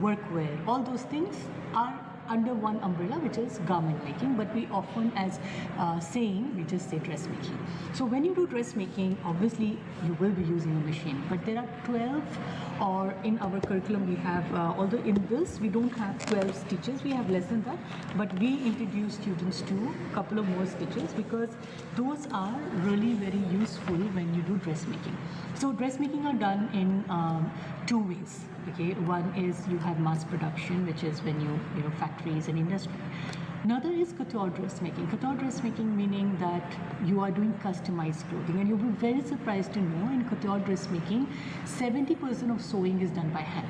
workwear, all those things are under one umbrella, which is garment making, but we often as saying, we just say dressmaking. So when you do dressmaking, obviously you will be using a machine, but there are 12, or in our curriculum we have, although in this we don't have 12 stitches, we have less than that, but we introduce students to a couple of more stitches because those are really very useful when you do dressmaking. So dressmaking are done in 2 ways. Okay, one is you have mass production, which is when you know factories and industry. Another is couture dressmaking. Couture dressmaking meaning that you are doing customized clothing, and you'll be very surprised to know in couture dressmaking, 70% of sewing is done by hand.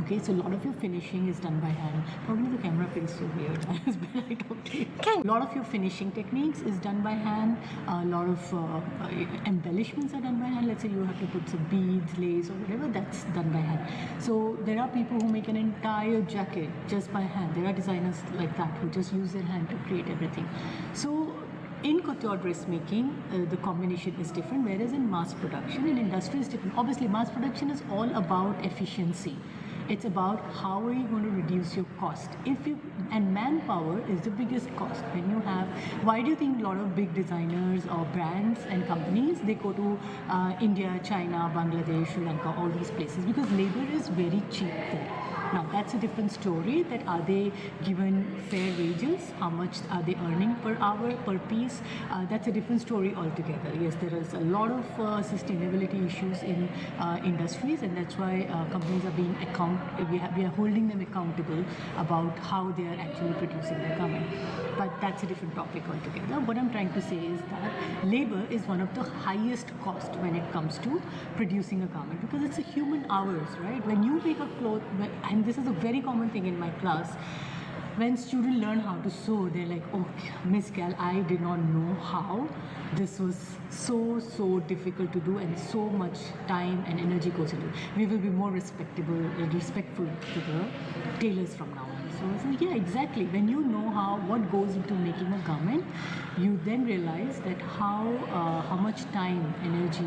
Okay, so a lot of your finishing is done by hand. Probably the camera feels so weird as I talk to you. A lot of your finishing techniques is done by hand. A lot of embellishments are done by hand. Let's say you have to put some beads, lace, or whatever, that's done by hand. So there are people who make an entire jacket just by hand. There are designers like that who just use their hand to create everything. So in couture dressmaking, the combination is different, whereas in mass production, in industry is different. Obviously, mass production is all about efficiency. It's about how are you going to reduce your cost. And manpower is the biggest cost. When you have, why do you think a lot of big designers or brands and companies, they go to India, China, Bangladesh, Sri Lanka, all these places? Because labor is very cheap there. Now that's a different story, that are they given fair wages, how much are they earning per hour, per piece, that's a different story altogether. Yes, there is a lot of sustainability issues in industries, and that's why companies are being we are holding them accountable about how they are actually producing their garment. But that's a different topic altogether. What I'm trying to say is that labor is one of the highest cost when it comes to producing a garment, because it's a human hours, right? When you make a cloth, and this is a very common thing in my class, when students learn how to sew, they're like, oh, Miss Gal, I did not know how. This was so difficult to do, and so much time and energy goes into it. We will be more respectful to the tailors from now on. So yeah, exactly. When you know what goes into making a garment, you then realize that how much time, energy